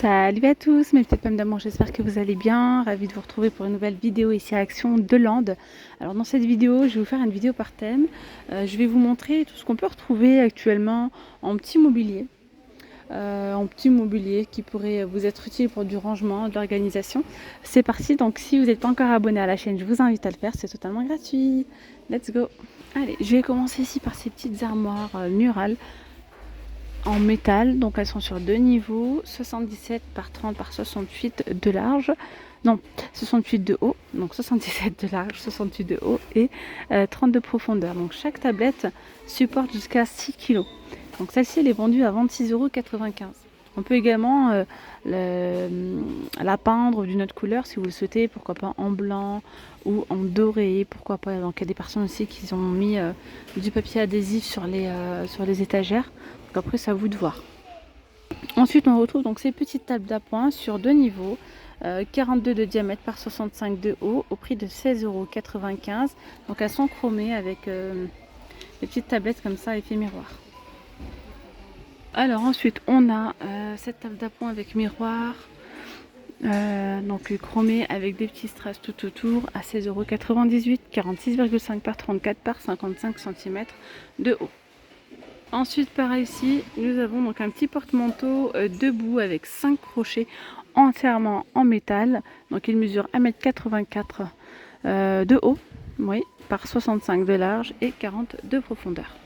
Salut à tous mes petites pommes d'amour, j'espère que vous allez bien. Ravie de vous retrouver pour une nouvelle vidéo ici à Action de Land. Alors dans cette vidéo, je vais vous faire une vidéo par thème. Je vais vous montrer tout ce qu'on peut retrouver actuellement en petit mobilier. Qui pourrait vous être utile pour du rangement, de l'organisation. C'est parti, donc si vous n'êtes pas encore abonné à la chaîne, je vous invite à le faire, c'est totalement gratuit. Let's go. Allez, je vais commencer ici par ces petites armoires murales en métal, donc elles sont sur deux niveaux, 77 par 30 par 68 de large, non 68 de haut, donc 77 de large, 68 de haut et 30 de profondeur. Donc chaque tablette supporte jusqu'à 6 kg. Donc celle-ci elle est vendue à 26,95 €. On peut également la peindre d'une autre couleur si vous le souhaitez, pourquoi pas en blanc ou en doré, pourquoi pas. Donc il y a des personnes aussi qui ont mis du papier adhésif sur les étagères. Donc après c'est à vous de voir. Ensuite on retrouve donc ces petites tables d'appoint sur deux niveaux, 42 de diamètre par 65 de haut, au prix de 16,95 €. Donc elles sont chromées avec des petites tablettes comme ça, effet miroir. Alors ensuite on a cette table d'appoint avec miroir, donc chromée avec des petits strass tout autour à 16,98 €, 46,5 par 34 par 55 cm de haut. Ensuite par ici nous avons donc un petit porte-manteau debout avec 5 crochets entièrement en métal. Donc il mesure 1,84 m de haut, oui, par 65 de large et 40 de profondeur,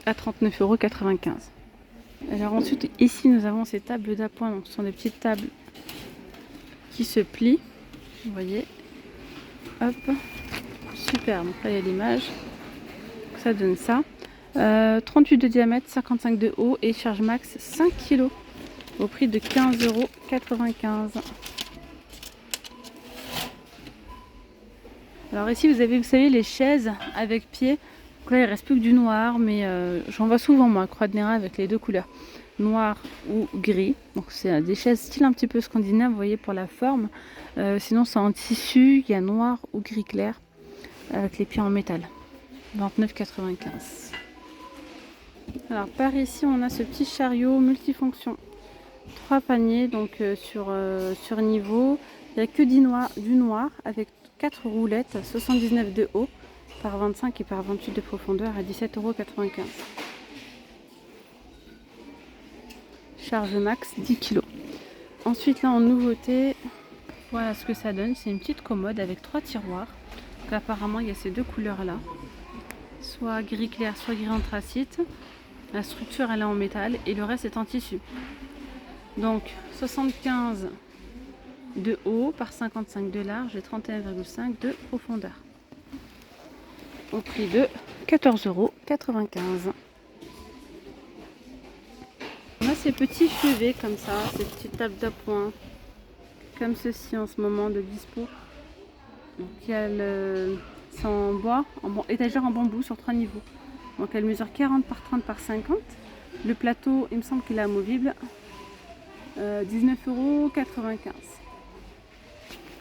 à 39,95 €. Alors ensuite ici nous avons ces tables d'appoint, donc ce sont des petites tables qui se plient, vous voyez, hop, super. Donc là il y a l'image, ça donne ça, 38 de diamètre, 55 de haut et charge max 5 kg, au prix de 15,95 €. Alors ici vous avez, vous savez, les chaises avec pied. Donc là il reste plus que du noir, mais j'en vois souvent moi, croix de Néra avec les deux couleurs, noir ou gris. Donc c'est des chaises style un petit peu scandinave, vous voyez, pour la forme. Sinon c'est en tissu, il y a noir ou gris clair avec les pieds en métal, 29,95 €. Alors par ici on a ce petit chariot multifonction, 3 paniers donc sur niveau. Il n'y a que du noir avec 4 roulettes, 79 de haut par 25 et par 28 de profondeur à 17,95 €. Charge max 10 kg. Ensuite là en nouveauté, voilà ce que ça donne. C'est une petite commode avec 3 tiroirs. Donc, apparemment il y a ces deux couleurs là, soit gris clair soit gris anthracite. La structure elle est en métal et le reste est en tissu. Donc 75 de haut par 55 de large et 31,5 de profondeur, au prix de 14,95 €. On a ces petits chevets comme ça, ces petites tables d'appoint comme ceci en ce moment de dispo. Donc il y a c'est en bois, étagère en bambou sur 3 niveaux. Donc elle mesure 40 par 30 par 50. Le plateau, il me semble qu'il est amovible, 19,95 €.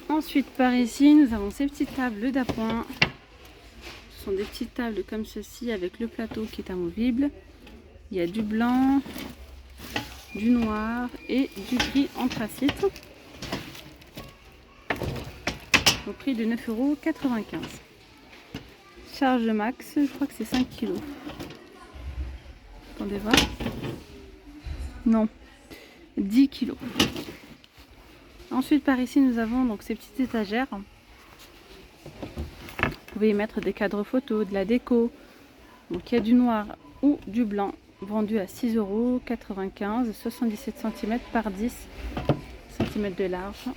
Ensuite par ici nous avons ces petites tables d'appoint. Ce sont des petites tables comme ceci avec le plateau qui est amovible. Il y a du blanc, du noir et du gris anthracite, au prix de 9,95 €. Charge max, je crois que c'est 5 kg. Attendez voir. Non, 10 kg. Ensuite par ici nous avons donc ces petites étagères. Vous pouvez y mettre des cadres photos, de la déco. Donc il y a du noir ou du blanc, vendu à 6,95 €, 77 cm par 10 cm de large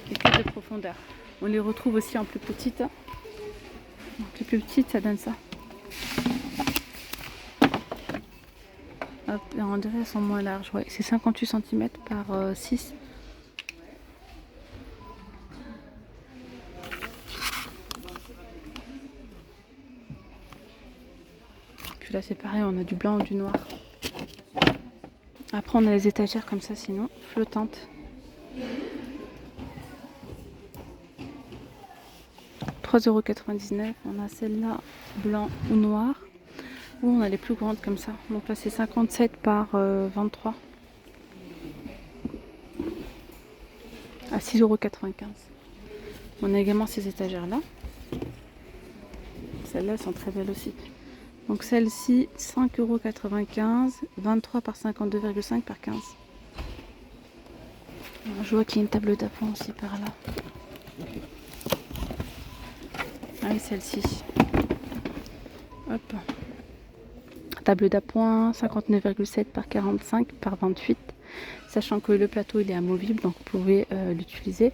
et 4 de profondeur. On les retrouve aussi en plus petites. Donc les plus petites ça donne ça. Hop, et on dirait qu'elles sont moins larges. Ouais, c'est 58 cm par 6. Puis là c'est pareil, on a du blanc ou du noir. Après on a les étagères comme ça, sinon flottantes. 3,99 €. On a celle-là blanc ou noir. Ou on a les plus grandes comme ça. Donc là c'est 57 par 23. à 6,95 €. On a également ces étagères-là. Celles-là sont très belles aussi. Donc celle-ci, 5,95 €, 23 par 52,5 par 15. Je vois qu'il y a une table d'appoint aussi par là. Ah oui, celle-ci. Hop. Table d'appoint, 59,7 par 45 par 28. Sachant que le plateau il est amovible, donc vous pouvez l'utiliser.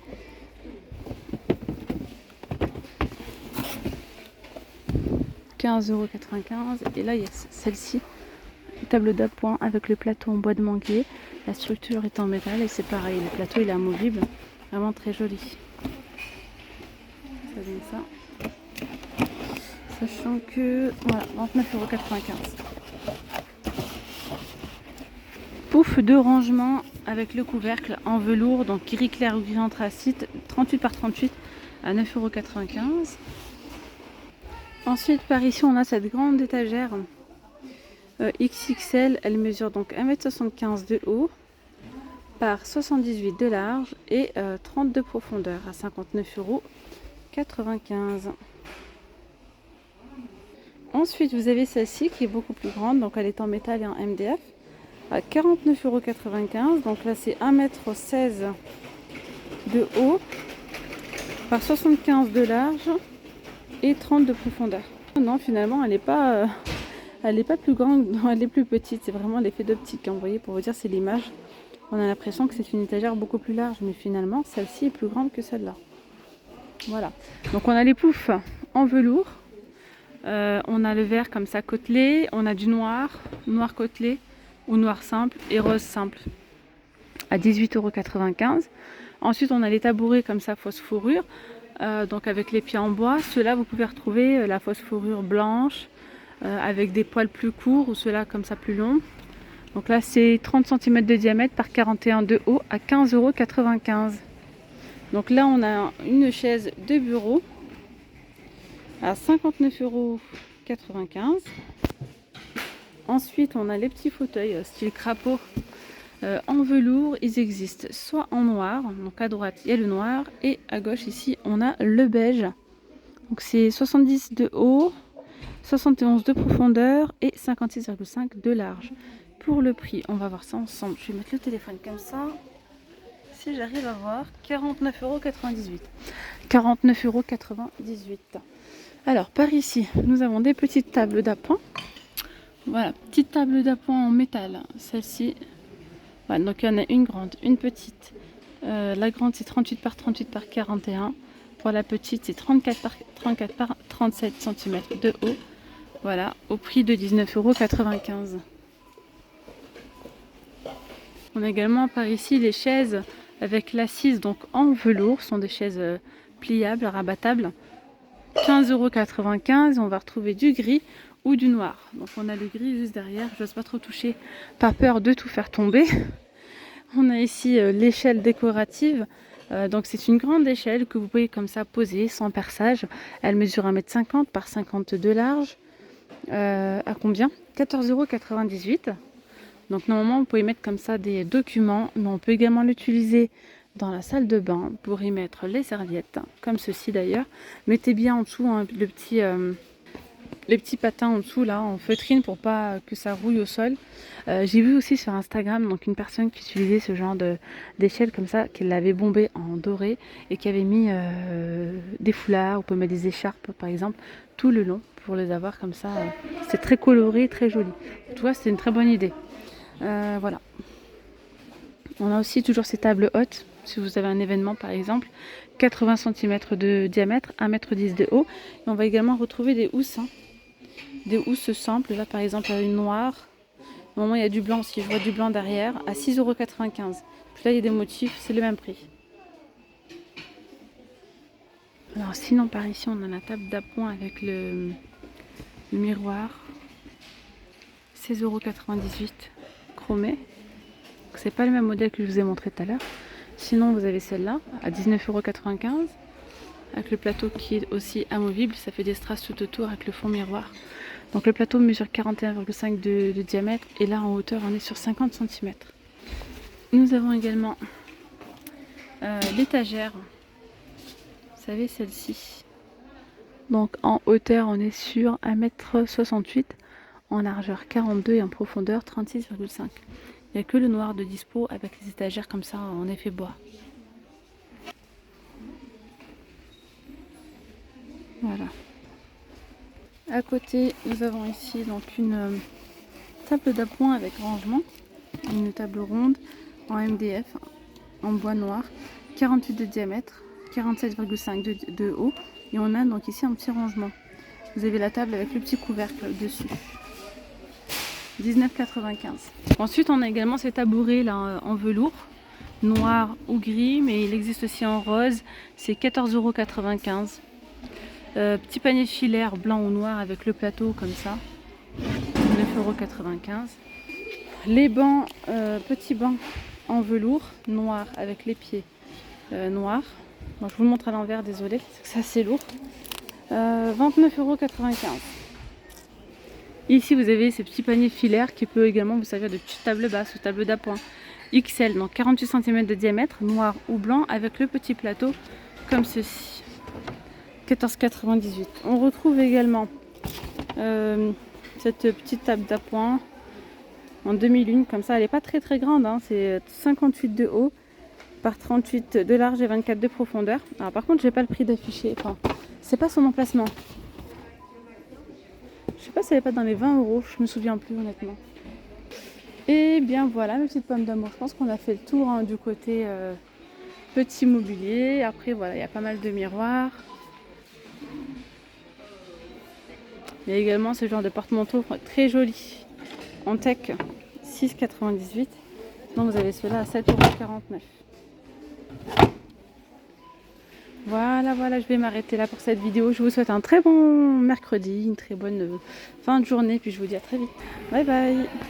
€15,95 €. Et là, il y a celle-ci, table d'appoint avec le plateau en bois de manguier. La structure est en métal et c'est pareil, le plateau il est amovible. Vraiment très joli. Ça donne ça. Sachant que, voilà, 29,95 €. Pouf de rangement avec le couvercle en velours, donc gris clair ou gris anthracite, 38 par 38 à 9,95 €. Ensuite, par ici, on a cette grande étagère XXL. Elle mesure donc 1,75 m de haut par 78 de large et 30 de profondeur à 59,95 €. Ensuite, vous avez celle-ci qui est beaucoup plus grande, donc elle est en métal et en MDF à 49,95 €. Donc là, c'est 1,16 m de haut par 75 de large et 30 de profondeur. Non, finalement, elle n'est pas plus grande, non, elle est plus petite. C'est vraiment l'effet d'optique. Vous voyez, pour vous dire, c'est l'image. On a l'impression que c'est une étagère beaucoup plus large, mais finalement, celle-ci est plus grande que celle-là. Voilà. Donc, on a les poufs en velours. On a le vert comme ça côtelé. On a du noir, noir côtelé ou noir simple et rose simple à 18,95 €. Ensuite, on a les tabourets comme ça, fausse fourrure. Donc avec les pieds en bois, ceux-là vous pouvez retrouver la fausse fourrure blanche avec des poils plus courts ou ceux-là comme ça plus longs. Donc là c'est 30 cm de diamètre par 41 de haut à 15,95 €. Donc là on a une chaise de bureau à 59,95 €. Ensuite on a les petits fauteuils style crapaud en velours. Ils existent soit en noir, donc à droite il y a le noir et à gauche ici on a le beige. Donc c'est 70 de haut, 71 de profondeur et 56,5 de large. Pour le prix, on va voir ça ensemble. Je vais mettre le téléphone comme ça, si j'arrive à voir. 49,98 €. 49,98 €. Alors par ici nous avons des petites tables d'appoint. Voilà, petite table d'appoint en métal, celle-ci. Voilà, donc il y en a une grande, une petite. La grande c'est 38 par 38 par 41. Pour la petite c'est 34 par 34 par 37 cm de haut. Voilà, au prix de 19,95 €. On a également par ici les chaises avec l'assise donc en velours. Ce sont des chaises pliables, rabattables. 15,95 €. On va retrouver du gris ou du noir. Donc on a le gris juste derrière. Je n'ose pas trop toucher par peur de tout faire tomber. On a ici l'échelle décorative. Donc c'est une grande échelle que vous pouvez comme ça poser sans perçage. Elle mesure 1,50 m par 52 large. À combien? 14,98 €. Donc normalement vous pouvez mettre comme ça des documents, mais on peut également l'utiliser dans la salle de bain pour y mettre les serviettes, comme ceci d'ailleurs. Mettez bien en dessous hein, les petits patins en dessous là en feutrine pour pas que ça rouille au sol. J'ai vu aussi sur Instagram donc une personne qui utilisait ce genre d'échelle comme ça, qui l'avait bombé en doré et qui avait mis des foulards, on peut mettre des écharpes par exemple tout le long pour les avoir comme ça. C'est très coloré, très joli. En tout cas c'est une très bonne idée. Voilà. On a aussi toujours ces tables hautes si vous avez un événement par exemple. 80 cm de diamètre, 1,10 m de haut. Et on va également retrouver des housses. Des housses simples, là par exemple une noire. Au moment il y a du blanc aussi, je vois du blanc derrière, à 6,95 €. Puis là il y a des motifs, c'est le même prix. Alors sinon par ici on a la table d'appoint avec le miroir. 16,98 € chromé. C'est pas le même modèle que je vous ai montré tout à l'heure. Sinon vous avez celle-là à 19,95 € avec le plateau qui est aussi amovible. Ça fait des strass tout autour avec le fond miroir. Donc le plateau mesure 41,5 de diamètre et là en hauteur on est sur 50 cm. Nous avons également l'étagère. Vous savez, celle-ci. Donc en hauteur, on est sur 1,68 m, en largeur 42 et en profondeur 36,5. Il n'y a que le noir de dispo avec les étagères comme ça en effet bois. Voilà. À côté, nous avons ici donc une table d'appoint avec rangement, une table ronde en MDF, en bois noir, 48 de diamètre, 47,5 de haut, et on a donc ici un petit rangement. Vous avez la table avec le petit couvercle dessus. 19,95. Ensuite, on a également ces tabourets là en velours, noir ou gris, mais il existe aussi en rose. C'est 14,95 €. Petit panier filaire blanc ou noir avec le plateau comme ça, 9,95 €. Les bancs, petits bancs en velours noir avec les pieds noirs. Bon, je vous le montre à l'envers, désolé, c'est assez lourd. 29,95 €. Ici, vous avez ces petits paniers filaires qui peut également vous servir de petite table basse ou table d'appoint. XL, donc 48 cm de diamètre, noir ou blanc, avec le petit plateau comme ceci. 14,98 €. On retrouve également cette petite table d'appoint en demi-lune, comme ça, elle n'est pas très très grande, hein. C'est 58 de haut par 38 de large et 24 de profondeur. Alors par contre, j'ai pas le prix d'affiché, enfin, c'est pas son emplacement. Je sais pas si elle est pas dans les 20 €, je me souviens plus honnêtement. Et bien voilà mes petites pommes d'amour, je pense qu'on a fait le tour hein, du côté petit mobilier. Après voilà, il y a pas mal de miroirs. Il y a également ce genre de porte-manteau très joli en tech, 6,98 €. Donc vous avez cela à 7,49 €. Voilà, je vais m'arrêter là pour cette vidéo. Je vous souhaite un très bon mercredi, une très bonne fin de journée, puis je vous dis à très vite. Bye bye.